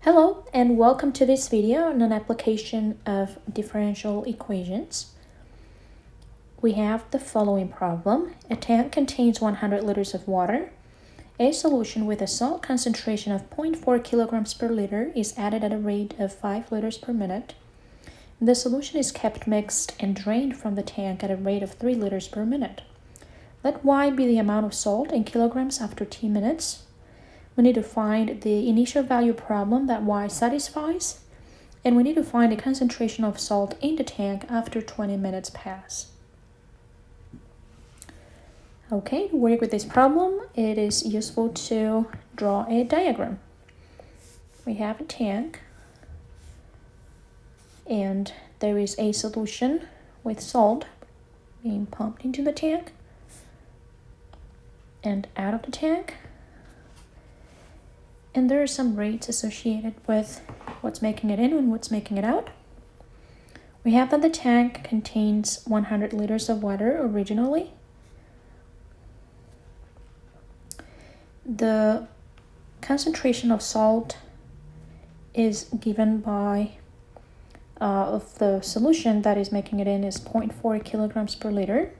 Hello and welcome to this video on an application of differential equations. We have the following problem. A tank contains 100 liters of water. A solution with a salt concentration of 0.4 kilograms per liter is added at a rate of 5 liters per minute. The solution is kept mixed and drained from the tank at a rate of 3 liters per minute. Let Y be the amount of salt in kilograms after t minutes. We need to find the initial value problem that Y satisfies, and we need to find the concentration of salt in the tank after 20 minutes pass. Okay, to work with this problem, it is useful to draw a diagram. We have a tank, and there is a solution with salt being pumped into the tank and out of the tank. And there are some rates associated with what's making it in and what's making it out. We have that the tank contains 100 liters of water originally. The concentration of salt is given by of the solution that is making it in is 0.4 kilograms per liter.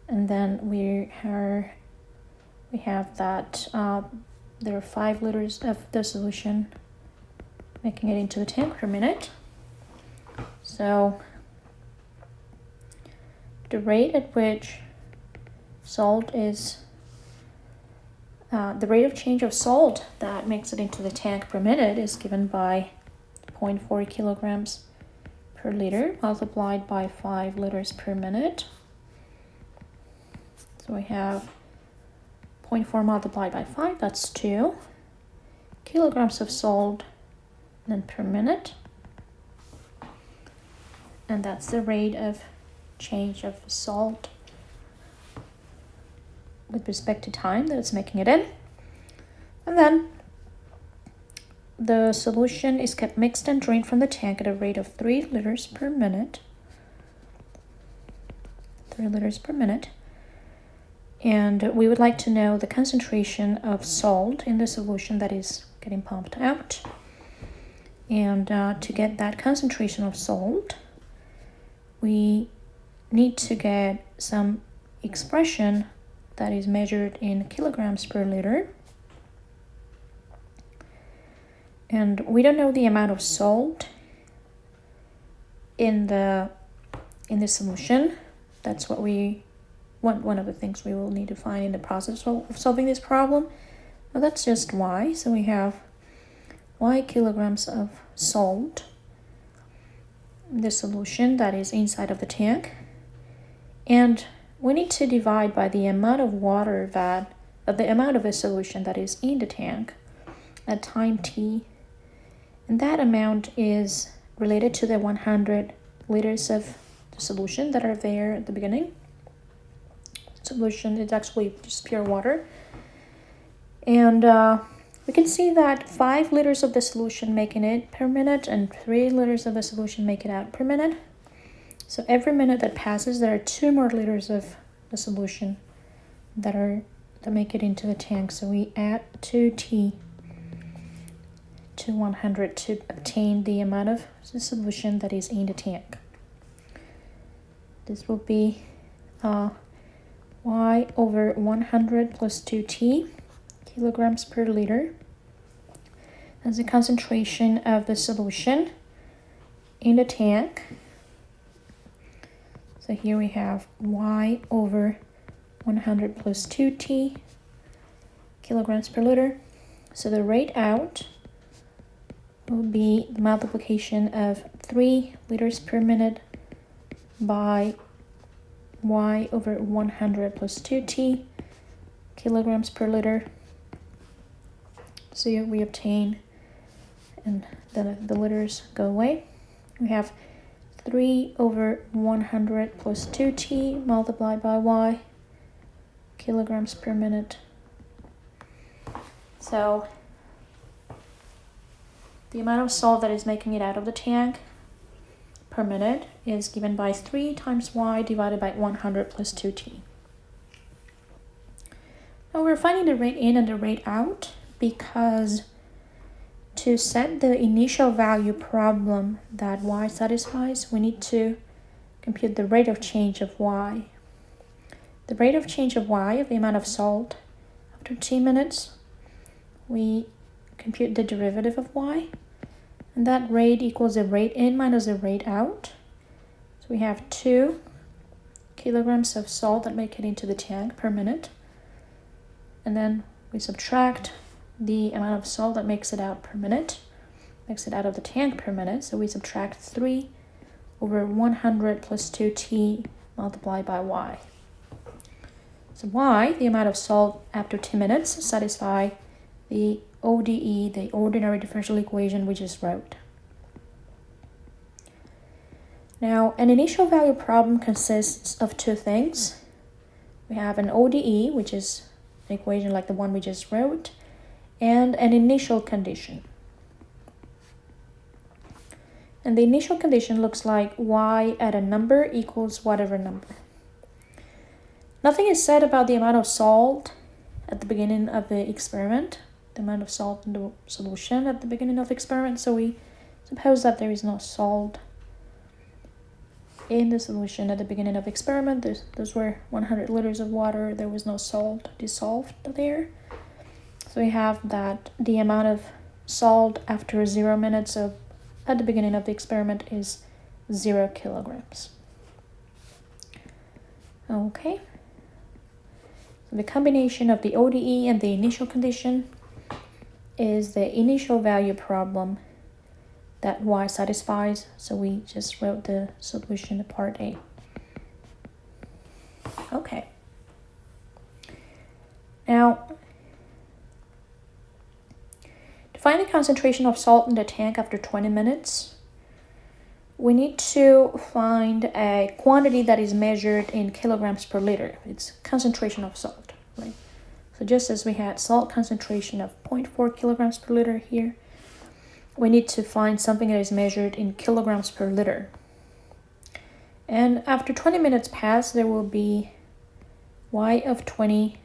And then we have that there are 5 liters of the solution making it into the tank per minute. So the rate at which salt is, the rate of change of salt that makes it into the tank per minute is given by 0.4 kilograms per liter multiplied by 5 liters per minute. So we have 0.4 multiplied by 5, that's 2 kilograms of salt then per minute. And that's the rate of change of salt with respect to time that it's making it in. And then the solution is kept mixed and drained from the tank at a rate of 3 liters per minute. 3 liters per minute. And we would like to know the concentration of salt in the solution that is getting pumped out. And to get that concentration of salt, we need to get some expression that is measured in kilograms per liter. And we don't know the amount of salt in the solution. That's what one of the things we will need to find in the process of solving this problem. Well, that's just Y. So we have Y kilograms of salt in the solution that is inside of the tank. And we need to divide by the amount of water the amount of a solution that is in the tank at time t. And that amount is related to the 100 liters of the solution that are there at the beginning. Solution is actually just pure water. And we can see that 5 liters of the solution make it in per minute and 3 liters of the solution make it out per minute. So every minute that passes, there are 2 more liters of the solution that make it into the tank. So we add 2t to 100 to obtain the amount of the solution that is in the tank. This will be Y over 100 plus 2t kilograms per liter. That's the concentration of the solution in the tank. So here we have Y over 100 plus 2t kilograms per liter. So the rate out will be the multiplication of 3 liters per minute by Y over 100 plus 2t kilograms per liter. So we obtain, and then the liters go away. We have 3 over 100 plus 2t multiplied by Y kilograms per minute. So the amount of salt that is making it out of the tank per minute is given by 3 times Y divided by 100 plus 2t. Now we're finding the rate in and the rate out because to set the initial value problem that y satisfies, we need to compute the rate of change of y. The rate of change of y, of the amount of salt after 10 minutes, we compute the derivative of y, and that rate equals the rate in minus the rate out. So we have 2 kilograms of salt that make it into the tank per minute, and then we subtract the amount of salt that makes it out per minute, makes it out of the tank per minute. So we subtract 3 over 100 plus 2t multiplied by y. So y, the amount of salt after 10 minutes, satisfy the ODE, the ordinary differential equation we just wrote. Now, an initial value problem consists of 2 things. We have an ODE, which is an equation like the one we just wrote, and an initial condition. And the initial condition looks like y at a number equals whatever number. Nothing is said about the amount of salt at the beginning of the experiment, the amount of salt in the solution at the beginning of the experiment, so we suppose that there is no salt in the solution at the beginning of the experiment. Those were 100 liters of water, there was no salt dissolved there. So we have that the amount of salt after 0 minutes at the beginning of the experiment is 0 kilograms. Okay. So the combination of the ODE and the initial condition is the initial value problem that y satisfies. So we just wrote the solution to part A. Okay. Now, to find the concentration of salt in the tank after 20 minutes, we need to find a quantity that is measured in kilograms per liter. It's concentration of salt, right? So just as we had salt concentration of 0.4 kilograms per liter here, we need to find something that is measured in kilograms per liter. And after 20 minutes pass, there will be y of 20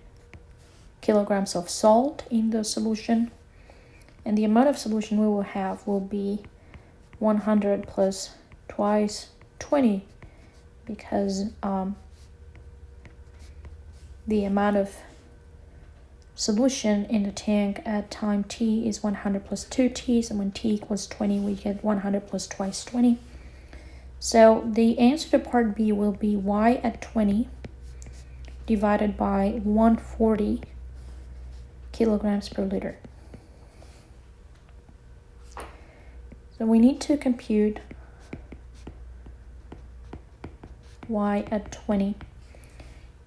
kilograms of salt in the solution. And the amount of solution we will have will be 100 plus twice 20, because the amount of solution in the tank at time t is 100 plus 2t, so when t equals 20, we get 100 plus twice 20. So the answer to part B will be y at 20 divided by 140 kilograms per liter. So we need to compute y at 20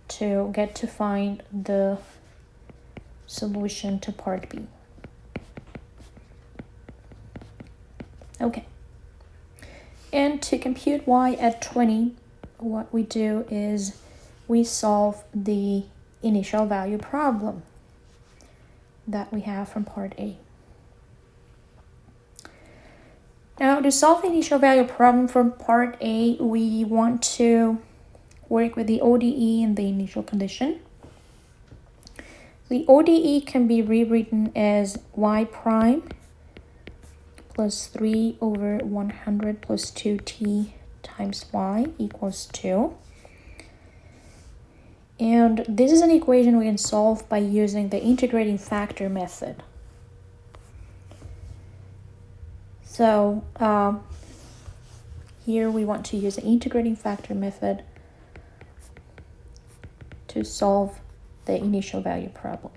to get to find the solution to part B. Okay. And to compute y at 20, what we do is we solve the initial value problem that we have from part A. Now, to solve the initial value problem from part A, we want to work with the ODE and the initial condition. The ODE can be rewritten as y prime plus 3 over 100 plus 2t times y equals 2. And this is an equation we can solve by using the integrating factor method. So here we want to use the integrating factor method to solve the initial value problem.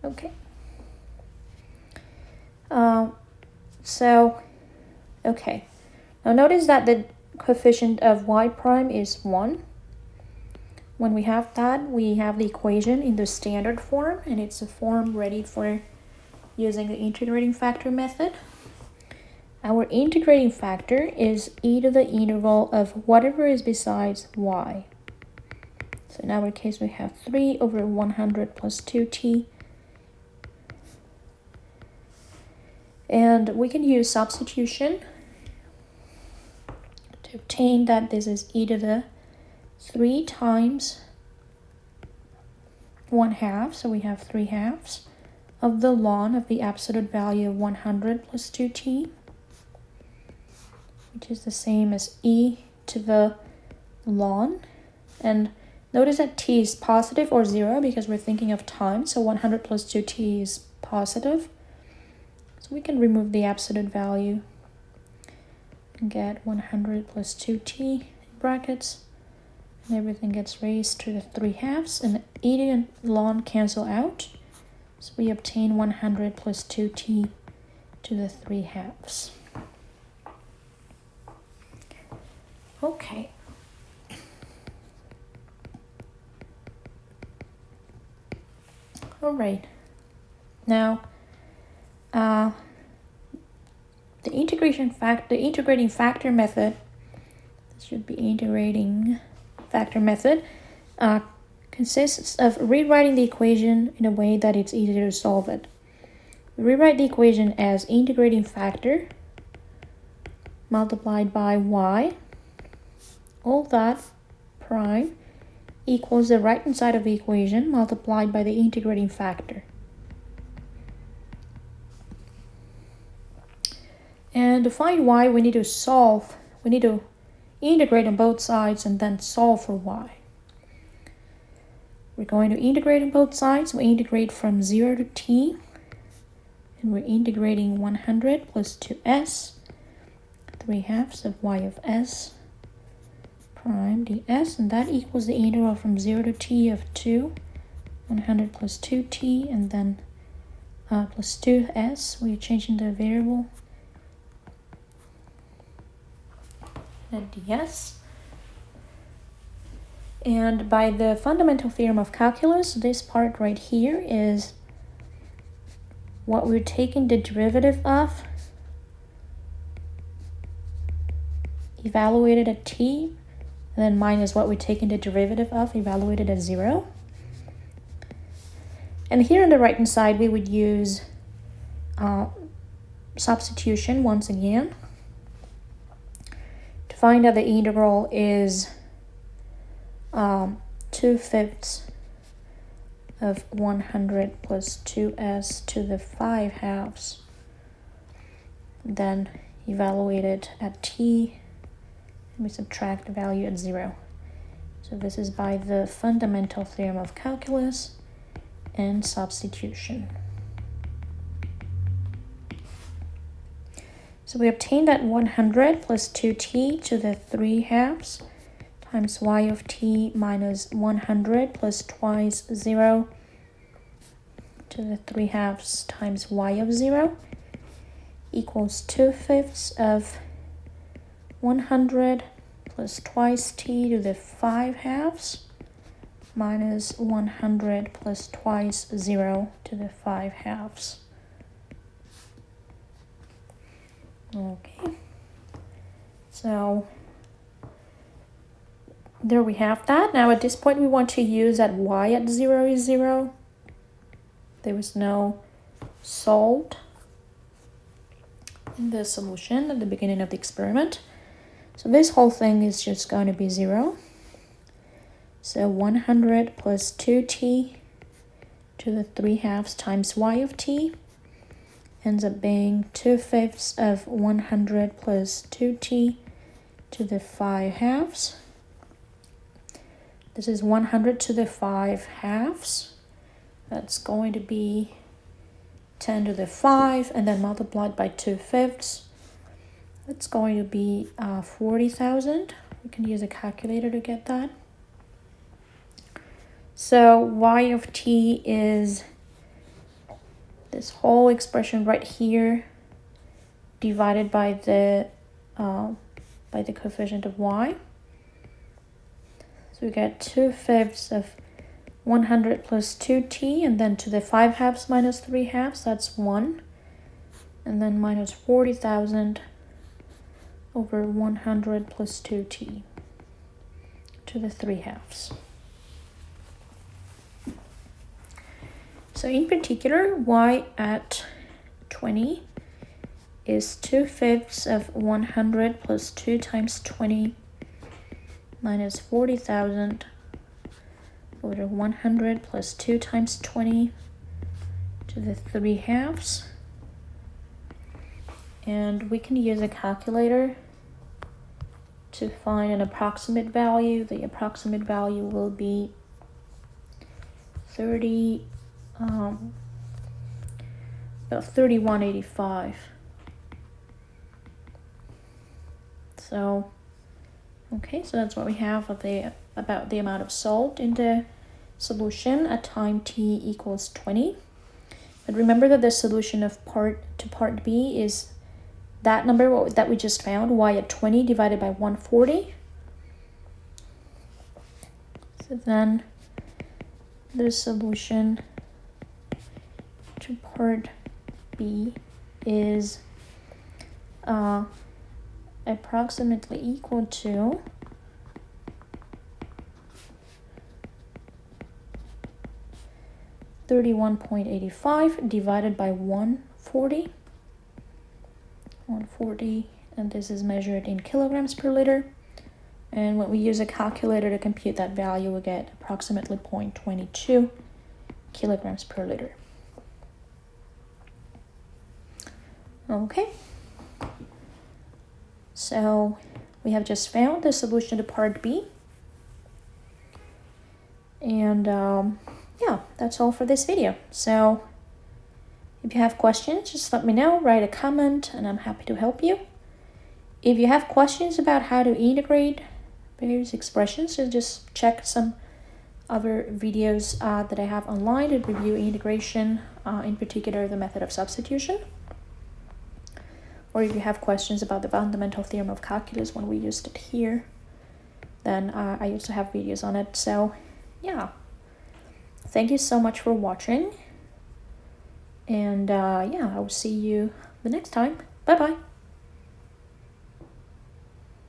Okay. Okay. Now notice that the coefficient of y prime is 1. When we have that, we have the equation in the standard form, and it's a form ready for using the integrating factor method. Our integrating factor is e to the integral of whatever is besides y. So in our case, we have 3 over 100 plus 2t. And we can use substitution to obtain that this is e to the 3 times 1/2, so we have 3/2 of the ln of the absolute value of 100 plus 2t, which is the same as e to the ln. And notice that t is positive or 0 because we're thinking of time, so 100 plus 2t is positive. So we can remove the absolute value and get 100 plus 2t in brackets, and everything gets raised to the 3/2, and e and ln cancel out. So we obtain 100 plus 2t to the 3/2. Okay. All right. Now, the integrating factor method, this should be integrating factor method, consists of rewriting the equation in a way that it's easier to solve it. We rewrite the equation as integrating factor multiplied by y, all that prime, equals the right-hand side of the equation multiplied by the integrating factor. And to find y, we need to integrate on both sides and then solve for y. We're going to integrate on both sides. We integrate from 0 to t, and we're integrating 100 plus 2s, 3/2 of y of s prime ds, and that equals the integral from 0 to t of 100 plus 2t, and then plus 2s. We're changing the variable, and ds. And by the fundamental theorem of calculus, this part right here is what we're taking the derivative of, evaluated at t, and then minus what we're taking the derivative of, evaluated at 0. And here on the right hand side, we would use substitution once again to find out the integral is 2/5 of 100 plus 2s to the 5/2, then evaluated at t, and we subtract the value at 0. So this is by the fundamental theorem of calculus and substitution. So we obtain that 100 plus 2t to the 3/2 times y of t minus 100 plus twice 0 to the 3/2 times y of 0 equals 2/5 of 100 plus twice t to the 5/2 minus 100 plus twice 0 to the 5/2. Okay, so there we have that. Now at this point we want to use that y at 0 is 0. There was no solved in the solution at the beginning of the experiment. So this whole thing is just going to be 0. So 100 plus 2t to the 3/2 times y of t ends up being 2/5 of 100 plus 2t to the 5/2. This is 100 to the 5/2. That's going to be 10 to the 5, and then multiplied by 2/5. That's going to be 40,000. We can use a calculator to get that. So y of t is this whole expression right here divided by the coefficient of y. So we get 2/5 of 100 plus 2t, and then to the 5/2 minus 3/2, that's 1. And then minus 40,000 over 100 plus 2t to the 3/2. So in particular, y at 20 is 2/5 of 100 plus 2 times 20 minus 40,000 for the 100 plus 2 times 20 to the 3/2. And we can use a calculator to find an approximate value. The approximate value will be 3185. So, okay, so that's what we have about the amount of salt in the solution at time t equals 20. But remember that the solution of part B is that number that we just found, y at 20 divided by 140. So then the solution to part B is approximately equal to 31.85 divided by 140. 140, and this is measured in kilograms per liter. And when we use a calculator to compute that value, we get approximately 0.22 kilograms per liter. Okay, so we have just found the solution to part B. And yeah, that's all for this video. So if you have questions, just let me know, write a comment, and I'm happy to help you. If you have questions about how to integrate various expressions, so just check some other videos that I have online to review integration, in particular the method of substitution. Or if you have questions about the fundamental theorem of calculus when we used it here, then I also have videos on it. So yeah, thank you so much for watching. And yeah, I will see you the next time. Bye bye.